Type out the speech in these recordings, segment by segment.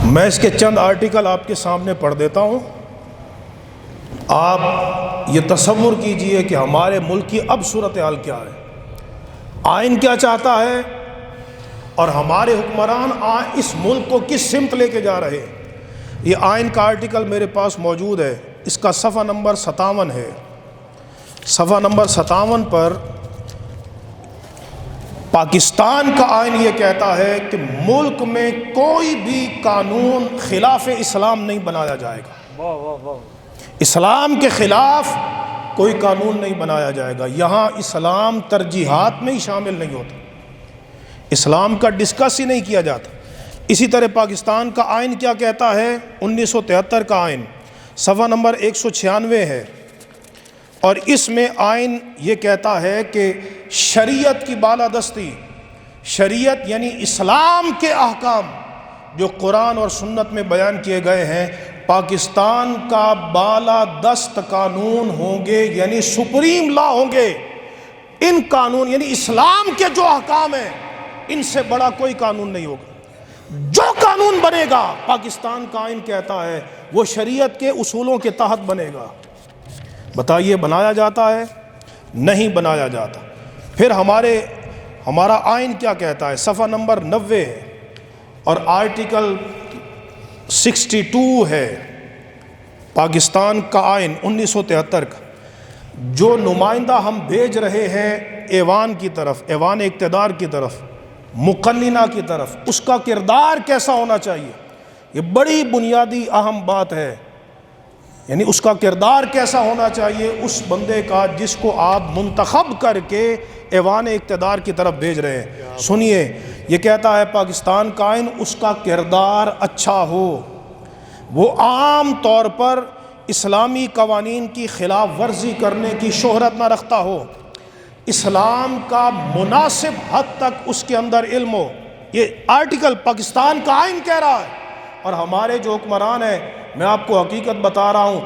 میں اس کے چند آرٹیکل آپ کے سامنے پڑھ دیتا ہوں۔ آپ یہ تصور کیجئے کہ ہمارے ملک کی اب صورتحال کیا ہے، آئین کیا چاہتا ہے اور ہمارے حکمران اس ملک کو کس سمت لے کے جا رہے ہیں۔ یہ آئین کا آرٹیکل میرے پاس موجود ہے، اس کا صفحہ نمبر 57 ہے۔ صفحہ نمبر 57 پر پاکستان کا آئین یہ کہتا ہے کہ ملک میں کوئی بھی قانون خلاف اسلام نہیں بنایا جائے گا، اسلام کے خلاف کوئی قانون نہیں بنایا جائے گا۔ یہاں اسلام ترجیحات میں ہی شامل نہیں ہوتا، اسلام کا ڈسکس ہی نہیں کیا جاتا۔ اسی طرح پاکستان کا آئین کیا کہتا ہے، 1973 کا آئین صفحہ نمبر 196 ہے، اور اس میں آئین یہ کہتا ہے کہ شریعت کی بالادستی، شریعت یعنی اسلام کے احکام جو قرآن اور سنت میں بیان کیے گئے ہیں، پاکستان کا بالادست قانون ہوں گے، یعنی سپریم لا ہوں گے۔ ان قانون یعنی اسلام کے جو احکام ہیں، ان سے بڑا کوئی قانون نہیں ہوگا۔ جو قانون بنے گا، پاکستان کا آئین کہتا ہے، وہ شریعت کے اصولوں کے تحت بنے گا۔ بتائیے بنایا جاتا ہے؟ نہیں بنایا جاتا۔ پھر ہمارا آئین کیا کہتا ہے، صفحہ نمبر 90 ہے اور آرٹیکل 62 ہے پاکستان کا آئین 1973 کا۔ جو نمائندہ ہم بھیج رہے ہیں ایوان کی طرف، ایوان اقتدار کی طرف، مقننہ کی طرف، اس کا کردار کیسا ہونا چاہیے، یہ بڑی بنیادی اہم بات ہے۔ یعنی اس کا کردار کیسا ہونا چاہیے اس بندے کا جس کو آپ منتخب کر کے ایوان اقتدار کی طرف بھیج رہے ہیں۔ سنیے، یہ کہتا ہے پاکستان کا آئین، اس کا کردار اچھا ہو، وہ عام طور پر اسلامی قوانین کی خلاف ورزی کرنے کی شہرت نہ رکھتا ہو، اسلام کا مناسب حد تک اس کے اندر علم ہو۔ یہ آرٹیکل پاکستان کا آئین کہہ رہا ہے، اور ہمارے جو حکمران ہیں، میں آپ کو حقیقت بتا رہا ہوں،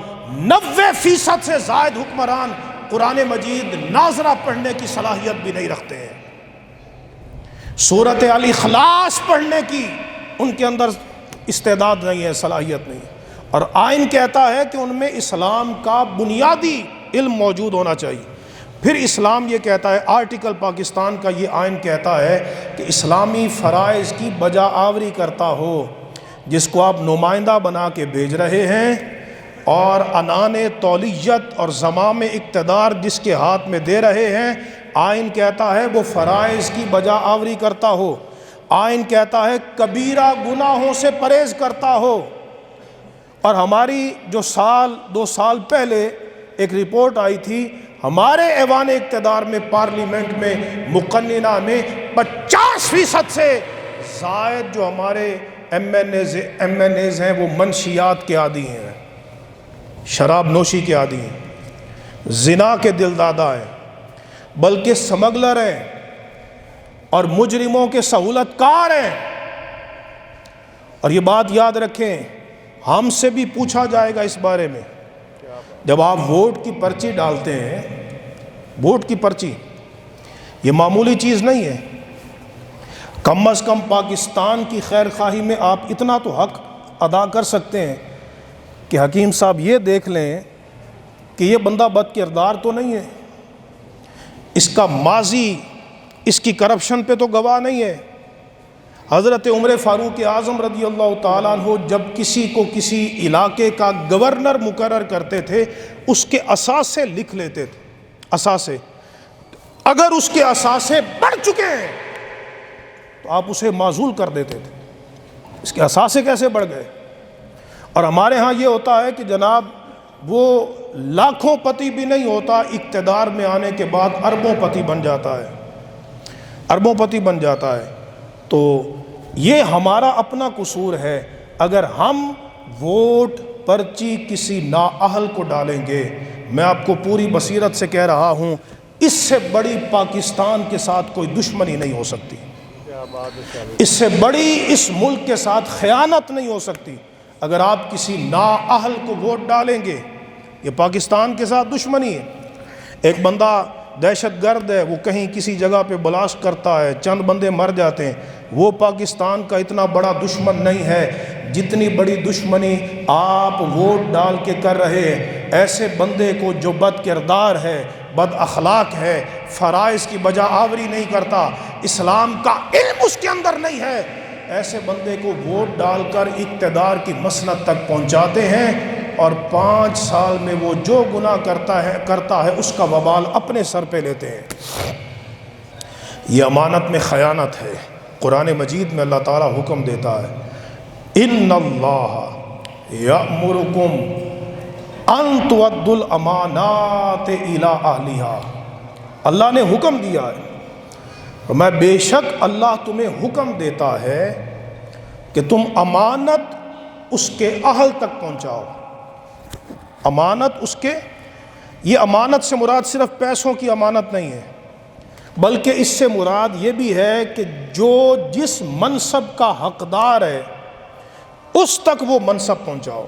90% سے زائد حکمران قرآن مجید ناظرہ پڑھنے کی صلاحیت بھی نہیں رکھتے ہیں، سورۃ الاخلاص پڑھنے کی ان کے اندر استعداد نہیں ہے، صلاحیت نہیں ہے۔ اور آئین کہتا ہے کہ ان میں اسلام کا بنیادی علم موجود ہونا چاہیے۔ پھر اسلام یہ کہتا ہے، آرٹیکل پاکستان کا یہ آئین کہتا ہے کہ اسلامی فرائض کی بجا آوری کرتا ہو، جس کو آپ نمائندہ بنا کے بھیج رہے ہیں اور عنان تولیت اور زمام اقتدار جس کے ہاتھ میں دے رہے ہیں، آئین کہتا ہے وہ فرائض کی بجا آوری کرتا ہو، آئین کہتا ہے کبیرہ گناہوں سے پرہیز کرتا ہو۔ اور ہماری جو 2 سال پہلے ایک رپورٹ آئی تھی، ہمارے ایوان اقتدار میں، پارلیمنٹ میں، مقننہ میں 50% سے زائد جو ہمارے ایم این ایز ہیں وہ منشیات کے عادی ہیں، شراب نوشی کے عادی ہیں، زنا کے دل دادا ہیں، بلکہ سمگلر ہیں اور مجرموں کے سہولت کار ہیں۔ اور یہ بات یاد رکھیں، ہم سے بھی پوچھا جائے گا اس بارے میں۔ جب آپ ووٹ کی پرچی ڈالتے ہیں، ووٹ کی پرچی یہ معمولی چیز نہیں ہے، کم از کم پاکستان کی خیر خواہی میں آپ اتنا تو حق ادا کر سکتے ہیں کہ حکیم صاحب یہ دیکھ لیں کہ یہ بندہ بد کردار تو نہیں ہے، اس کا ماضی اس کی کرپشن پہ تو گواہ نہیں ہے۔ حضرت عمر فاروق اعظم رضی اللہ تعالیٰ عنہ جب کسی کو کسی علاقے کا گورنر مقرر کرتے تھے، اس کے اثاثے لکھ لیتے تھے، اثاثے۔ اگر اس کے اثاثے بڑھ چکے ہیں تو آپ اسے معزول کر دیتے تھے۔ اس کے اثاثے کیسے بڑھ گئے؟ اور ہمارے ہاں یہ ہوتا ہے کہ جناب وہ لاکھوں پتی بھی نہیں ہوتا، اقتدار میں آنے کے بعد اربوں پتی بن جاتا ہے، اربوں پتی بن جاتا ہے۔ تو یہ ہمارا اپنا قصور ہے۔ اگر ہم ووٹ پرچی کسی نااہل کو ڈالیں گے، میں آپ کو پوری بصیرت سے کہہ رہا ہوں، اس سے بڑی پاکستان کے ساتھ کوئی دشمنی نہیں ہو سکتی، اس سے بڑی اس ملک کے ساتھ خیانت نہیں ہو سکتی۔ اگر آپ کسی نااہل کو ووٹ ڈالیں گے، یہ پاکستان کے ساتھ دشمنی ہے۔ ایک بندہ دہشت گرد ہے، وہ کہیں کسی جگہ پہ بلاسٹ کرتا ہے، چند بندے مر جاتے ہیں، وہ پاکستان کا اتنا بڑا دشمن نہیں ہے جتنی بڑی دشمنی آپ ووٹ ڈال کے کر رہے ہیں ایسے بندے کو جو بد کردار ہے، بد اخلاق ہے، فرائض کی بجا آوری نہیں کرتا، اسلام کا علم اس کے اندر نہیں ہے، ایسے بندے کو ووٹ ڈال کر اقتدار کی مسند تک پہنچاتے ہیں، اور 5 سال میں وہ جو گناہ کرتا ہے اس کا وبال اپنے سر پہ لیتے ہیں۔ یہ امانت میں خیانت ہے۔ قرآن مجید میں اللہ تعالیٰ حکم دیتا ہے، ان اللہ یأمرکم ان تؤدوا الامانات الی اہلہا۔ اللہ نے حکم دیا ہے، میں بے شک اللہ تمہیں حکم دیتا ہے کہ تم امانت اس کے اہل تک پہنچاؤ۔ امانت اس کے، یہ امانت سے مراد صرف پیسوں کی امانت نہیں ہے، بلکہ اس سے مراد یہ بھی ہے کہ جو جس منصب کا حقدار ہے اس تک وہ منصب پہنچاؤ۔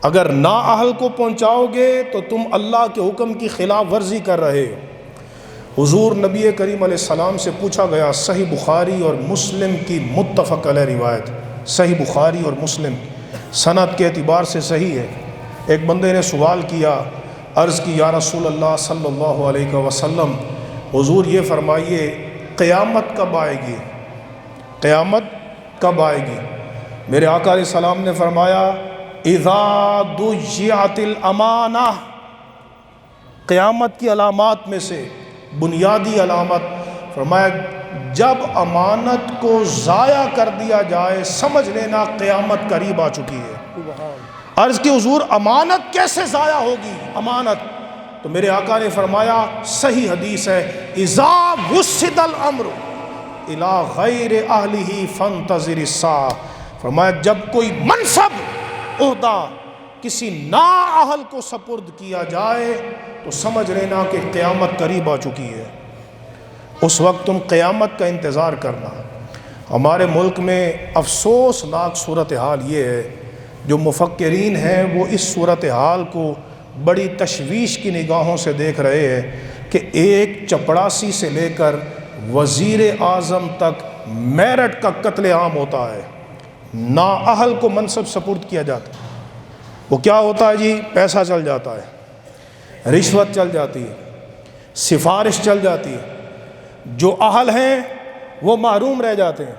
اگر نااہل کو پہنچاؤ گے تو تم اللہ کے حکم کی خلاف ورزی کر رہے ہو۔ حضور نبی کریم علیہ السلام سے پوچھا گیا، صحیح بخاری اور مسلم کی متفق علیہ روایت، صحیح بخاری اور مسلم سند کے اعتبار سے صحیح ہے۔ ایک بندے نے سوال کیا، عرض کی یا رسول اللہ صلی اللہ علیہ وسلم، حضور یہ فرمائیے قیامت کب آئے گی؟ قیامت کب آئے گی؟ میرے آقا علیہ السلام نے فرمایا اذا ضیعت الامانہ۔ قیامت کی علامات میں سے بنیادی علامت فرمایا جب امانت کو ضائع کر دیا جائے سمجھ لینا قیامت قریب آ چکی ہے۔ عرض کی حضور امانت کیسے ضائع ہوگی؟ امانت تو میرے آقا نے فرمایا صحیح حدیث ہے، اذا وسد الامر الی غیر اہلہ فانتظر الساعہ۔ فرمایا جب کوئی منصب، عہدہ کسی نااہل کو سپرد کیا جائے تو سمجھ لینا کہ قیامت قریب آ چکی ہے، اس وقت تم قیامت کا انتظار کرنا۔ ہمارے ملک میں افسوسناک صورتحال یہ ہے، جو مفکرین ہیں وہ اس صورتحال کو بڑی تشویش کی نگاہوں سے دیکھ رہے ہیں کہ ایک چپڑاسی سے لے کر وزیر اعظم تک میرٹ کا قتل عام ہوتا ہے، نااہل کو منصب سپرد کیا جاتا ہے۔ وہ کیا ہوتا ہے جی؟ پیسہ چل جاتا ہے، رشوت چل جاتی ہے، سفارش چل جاتی ہے، جو اہل ہیں وہ محروم رہ جاتے ہیں،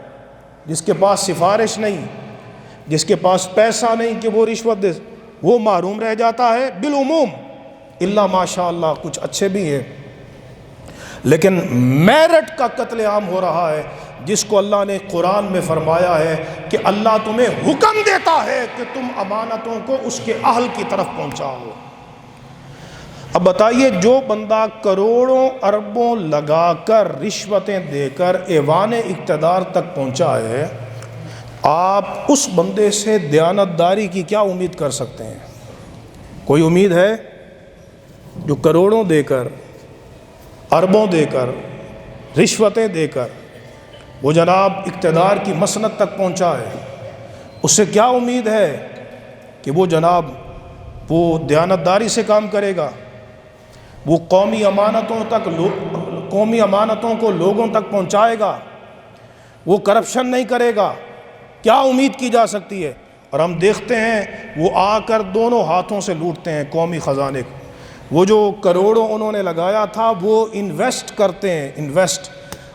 جس کے پاس سفارش نہیں، جس کے پاس پیسہ نہیں کہ وہ رشوت دے، وہ محروم رہ جاتا ہے بالعموم، الا ماشاء اللہ کچھ اچھے بھی ہیں۔ لیکن میرٹ کا قتل عام ہو رہا ہے، جس کو اللہ نے قرآن میں فرمایا ہے کہ اللہ تمہیں حکم دیتا ہے کہ تم امانتوں کو اس کے اہل کی طرف پہنچاؤ۔ اب بتائیے جو بندہ کروڑوں اربوں لگا کر رشوتیں دے کر ایوان اقتدار تک پہنچا ہے، آپ اس بندے سے دیانتداری کی کیا امید کر سکتے ہیں؟ کوئی امید ہے؟ جو کروڑوں دے کر، اربوں دے کر، رشوتیں دے کر وہ جناب اقتدار کی مسند تک پہنچا ہے، اس سے کیا امید ہے کہ وہ جناب وہ دیانتداری سے کام کرے گا، وہ قومی امانتوں کو لوگوں تک پہنچائے گا، وہ کرپشن نہیں کرے گا؟ کیا امید کی جا سکتی ہے؟ اور ہم دیکھتے ہیں وہ آ کر دونوں ہاتھوں سے لوٹتے ہیں قومی خزانے کو۔ وہ جو کروڑوں انہوں نے لگایا تھا وہ انویسٹ کرتے ہیں، انویسٹ،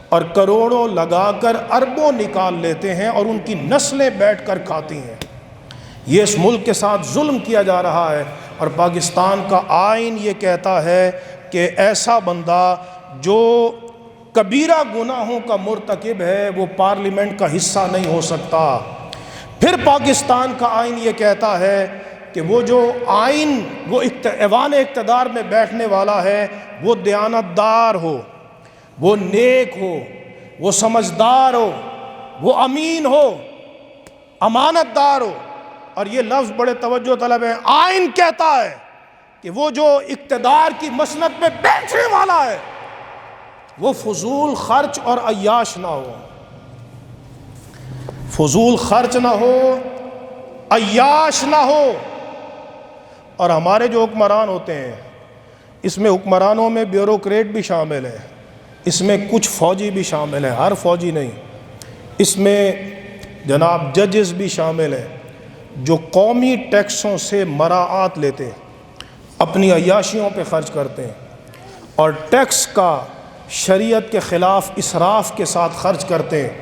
اور کروڑوں لگا کر اربوں نکال لیتے ہیں اور ان کی نسلیں بیٹھ کر کھاتی ہیں۔ یہ اس ملک کے ساتھ ظلم کیا جا رہا ہے، اور پاکستان کا آئین یہ کہتا ہے کہ ایسا بندہ جو کبیرہ گناہوں کا مرتکب ہے وہ پارلیمنٹ کا حصہ نہیں ہو سکتا۔ پھر پاکستان کا آئین یہ کہتا ہے کہ وہ جو آئین وہ ایوان اقتدار میں بیٹھنے والا ہے وہ دیانتدار ہو، وہ نیک ہو، وہ سمجھدار ہو، وہ امین ہو، امانت دار ہو۔ اور یہ لفظ بڑے توجہ طلب ہیں، آئین کہتا ہے کہ وہ جو اقتدار کی مسند پہ بیٹھنے والا ہے وہ فضول خرچ اور عیاش نہ ہو، فضول خرچ نہ ہو، عیاش نہ ہو۔ اور ہمارے جو حکمران ہوتے ہیں اس میں حکمرانوں میں بیوروکریٹ بھی شامل ہیں، اس میں کچھ فوجی بھی شامل ہیں، ہر فوجی نہیں، اس میں جناب ججز بھی شامل ہیں جو قومی ٹیکسوں سے مراعات لیتے ہیں، اپنی عیاشیوں پہ خرچ کرتے ہیں اور ٹیکس کا شریعت کے خلاف اسراف کے ساتھ خرچ کرتے ہیں،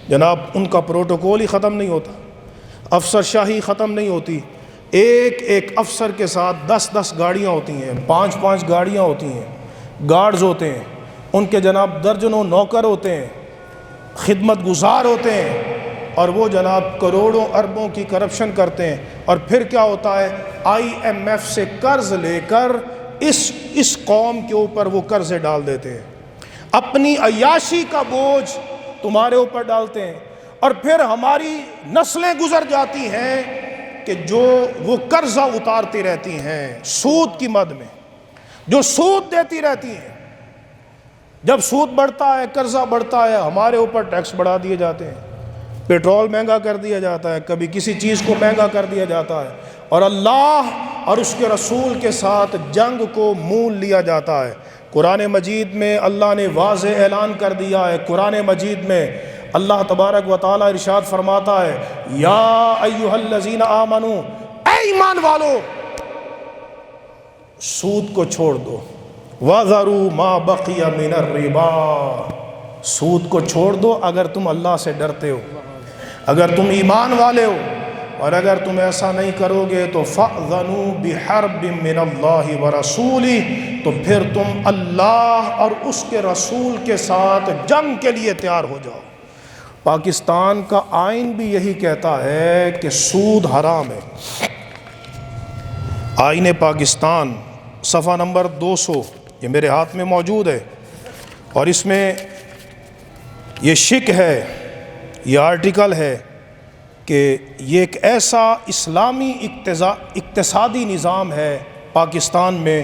جناب ان کا پروٹوکول ہی ختم نہیں ہوتا، افسر شاہی ختم نہیں ہوتی۔ ایک ایک افسر کے ساتھ 10 گاڑیاں ہوتی ہیں، 5 گاڑیاں ہوتی ہیں، گارڈز ہوتے ہیں، ان کے جناب درجنوں نوکر ہوتے ہیں، خدمت گزار ہوتے ہیں، اور وہ جناب کروڑوں اربوں کی کرپشن کرتے ہیں۔ اور پھر کیا ہوتا ہے، IMF سے قرض لے کر اس قوم کے اوپر وہ قرضے ڈال دیتے ہیں، اپنی عیاشی کا بوجھ تمہارے اوپر ڈالتے ہیں، اور پھر ہماری نسلیں گزر جاتی ہیں کہ جو وہ قرضہ اتارتی رہتی ہیں سود کی مد میں، جو سود دیتی رہتی ہیں۔ جب سود بڑھتا ہے، قرضہ بڑھتا ہے، ہمارے اوپر ٹیکس بڑھا دیے جاتے ہیں، پیٹرول مہنگا کر دیا جاتا ہے، کبھی کسی چیز کو مہنگا کر دیا جاتا ہے، اور اللہ اور اس کے رسول کے ساتھ جنگ کو مول لیا جاتا ہے۔ قرآن مجید میں اللہ نے واضح اعلان کر دیا ہے، قرآن مجید میں اللہ تبارک و تعالیٰ ارشاد فرماتا ہے، یا ایھا الذین آمنو، اے ایمان والو، سود کو چھوڑ دو، وَذَرُوا مَا بَقِيَ مِنَ الرِّبَا، سود کو چھوڑ دو اگر تم اللہ سے ڈرتے ہو، اگر تم ایمان والے ہو، اور اگر تم ایسا نہیں کرو گے تو فَأْذَنُوا بِحَرْبٍ مِّنَ اللَّهِ وَرَسُولِهِ، تو پھر تم اللہ اور اس کے رسول کے ساتھ جنگ کے لیے تیار ہو جاؤ۔ پاکستان کا آئین بھی یہی کہتا ہے کہ سود حرام ہے۔ آئین پاکستان صفحہ نمبر 200 یہ میرے ہاتھ میں موجود ہے، اور اس میں یہ شک ہے، یہ آرٹیکل ہے کہ یہ ایک ایسا اسلامی اقتصادی نظام ہے پاکستان میں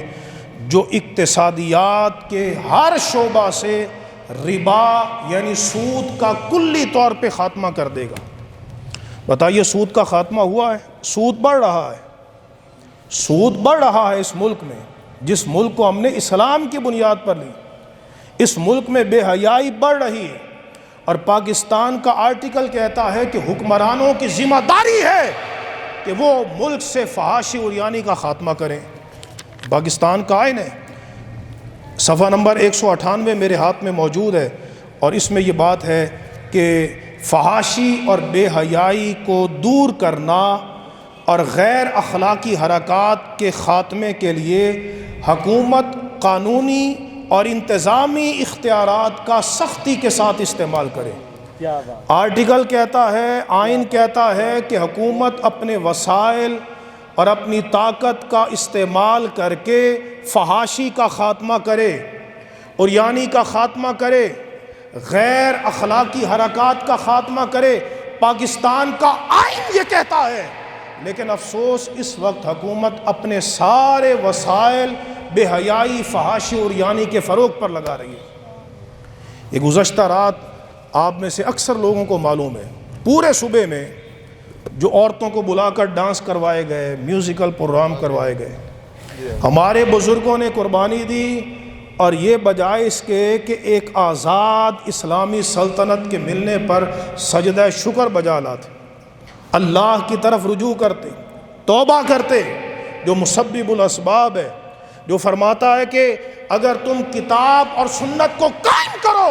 جو اقتصادیات کے ہر شعبہ سے ربا یعنی سود کا کلی طور پہ خاتمہ کر دے گا۔ بتائیے سود کا خاتمہ ہوا ہے؟ سود بڑھ رہا ہے، سود بڑھ رہا ہے اس ملک میں، جس ملک کو ہم نے اسلام کی بنیاد پر لی، اس ملک میں بے حیائی بڑھ رہی ہے، اور پاکستان کا آرٹیکل کہتا ہے کہ حکمرانوں کی ذمہ داری ہے کہ وہ ملک سے فحاشی عریانی کا خاتمہ کریں۔ پاکستان کا آئین ہے، صفحہ نمبر 198 میرے ہاتھ میں موجود ہے، اور اس میں یہ بات ہے کہ فحاشی اور بے حیائی کو دور کرنا اور غیر اخلاقی حرکات کے خاتمے کے لیے حکومت قانونی اور انتظامی اختیارات کا سختی کے ساتھ استعمال کرے۔ آرٹیکل کہتا ہے، آئین کہتا ہے کہ حکومت اپنے وسائل اور اپنی طاقت کا استعمال کر کے فحاشی کا خاتمہ کرے، عریانی کا خاتمہ کرے، غیر اخلاقی حرکات کا خاتمہ کرے۔ پاکستان کا آئین یہ کہتا ہے، لیکن افسوس اس وقت حکومت اپنے سارے وسائل بے حیائی، فحاشی اور عریانی کے فروغ پر لگا رہی ہے۔ یہ گزشتہ رات آپ میں سے اکثر لوگوں کو معلوم ہے، پورے صوبے میں جو عورتوں کو بلا کر ڈانس کروائے گئے، میوزیکل پروگرام کروائے گئے، ہمارے بزرگوں نے قربانی دی، اور یہ بجائے اس کے کہ ایک آزاد اسلامی سلطنت کے ملنے پر سجدہ شکر بجا لاتے، اللہ کی طرف رجوع کرتے، توبہ کرتے، جو مسبب الاسباب ہے، جو فرماتا ہے کہ اگر تم کتاب اور سنت کو قائم کرو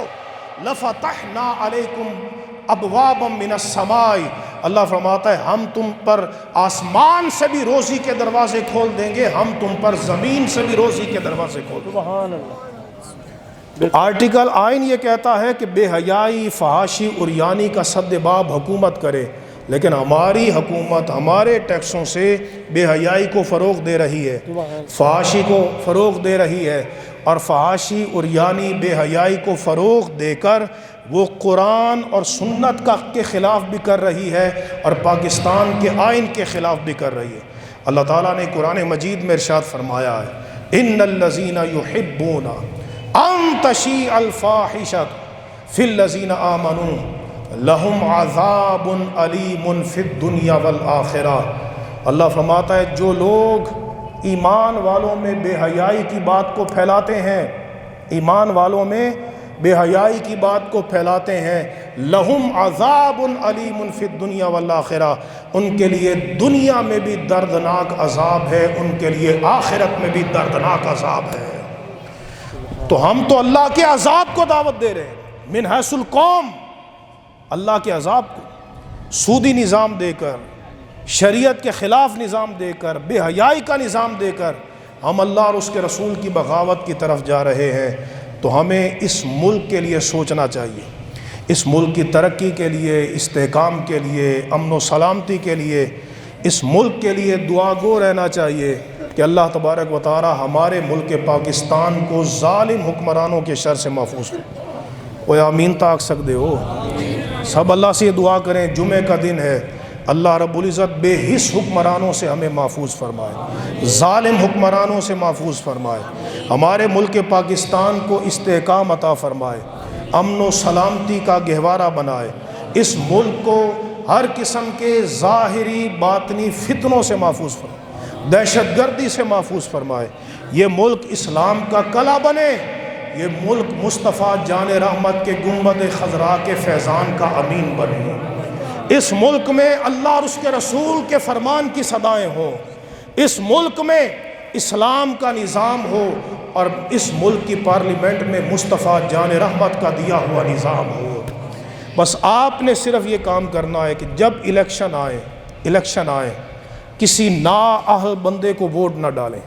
لَفَتَحْنَا عَلَيْكُمْ أَبْوَابًا مِّنَ السَّمَاءِ، اللہ فرماتا ہے ہم تم پر آسمان سے بھی روزی کے دروازے کھول دیں گے، ہم تم پر زمین سے بھی روزی کے دروازے کھول دیں گے۔ سبحان اللہ۔ آرٹیکل آئین یہ کہتا ہے کہ بے حیائی، فحاشی، عریانی کا سد باب حکومت کرے، لیکن ہماری حکومت ہمارے ٹیکسوں سے بے حیائی کو فروغ دے رہی ہے، فحاشی کو فروغ دے رہی ہے، اور فحاشی، عریانی، بے حیائی کو فروغ دے کر وہ قرآن اور سنت کے خلاف بھی کر رہی ہے، اور پاکستان کے آئین کے خلاف بھی کر رہی ہے۔ اللہ تعالیٰ نے قرآن مجید میں ارشاد فرمایا ہے، ان الذین یحبون ان تشیع الفاحشۃ فی الذین آمنوا لہم عذاب علیم فی الدنیا والآخرہ۔ اللہ فرماتا ہے جو لوگ ایمان والوں میں بے حیائی کی بات کو پھیلاتے ہیں، ایمان والوں میں بے حیائی کی بات کو پھیلاتے ہیں، لہم عذاب علیم فی الدنیا والآخرہ، ان کے لیے دنیا میں بھی دردناک عذاب ہے، ان کے لیے آخرت میں بھی دردناک عذاب ہے۔ تو ہم تو اللہ کے عذاب کو دعوت دے رہے ہیں، من حیث القوم، اللہ کے عذاب کو، سودی نظام دے کر، شریعت کے خلاف نظام دے کر، بے حیائی کا نظام دے کر ہم اللہ اور اس کے رسول کی بغاوت کی طرف جا رہے ہیں۔ تو ہمیں اس ملک کے لیے سوچنا چاہیے، اس ملک کی ترقی کے لیے، استحکام کے لیے، امن و سلامتی کے لیے، اس ملک کے لیے دعا گو رہنا چاہیے کہ اللہ تبارک و تعالی ہمارے ملک پاکستان کو ظالم حکمرانوں کے شر سے محفوظ کرے۔ وہ آمین تاک سکتے ہو؟ سب اللہ سے یہ دعا کریں، جمعہ کا دن ہے، اللہ رب العزت بے حس حکمرانوں سے ہمیں محفوظ فرمائے، ظالم حکمرانوں سے محفوظ فرمائے، ہمارے ملک پاکستان کو استحکام عطا فرمائے، امن و سلامتی کا گہوارہ بنائے، اس ملک کو ہر قسم کے ظاہری باطنی فتنوں سے محفوظ فرمائے، دہشت گردی سے محفوظ فرمائے، یہ ملک اسلام کا قلعہ بنے، یہ ملک مصطفیٰ جان رحمت کے گنبد خضراء کے فیضان کا امین بنے، اس ملک میں اللہ اور اس کے رسول کے فرمان کی صدائیں ہوں، اس ملک میں اسلام کا نظام ہو، اور اس ملک کی پارلیمنٹ میں مصطفیٰ جان رحمت کا دیا ہوا نظام ہو۔ بس آپ نے صرف یہ کام کرنا ہے کہ جب الیکشن آئے کسی نااہل بندے کو ووٹ نہ ڈالیں،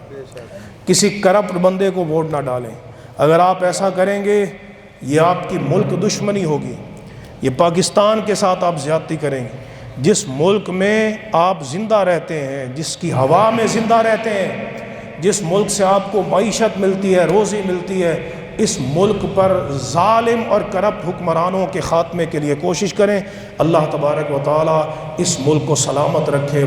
کسی کرپٹ بندے کو ووٹ نہ ڈالیں۔ اگر آپ ایسا کریں گے یہ آپ کی ملک دشمنی ہوگی، یہ پاکستان کے ساتھ آپ زیادتی کریں گے۔ جس ملک میں آپ زندہ رہتے ہیں، جس کی ہوا میں زندہ رہتے ہیں، جس ملک سے آپ کو معیشت ملتی ہے، روزی ملتی ہے، اس ملک پر ظالم اور کرپٹ حکمرانوں کے خاتمے کے لیے کوشش کریں۔ اللہ تبارک و تعالی اس ملک کو سلامت رکھے۔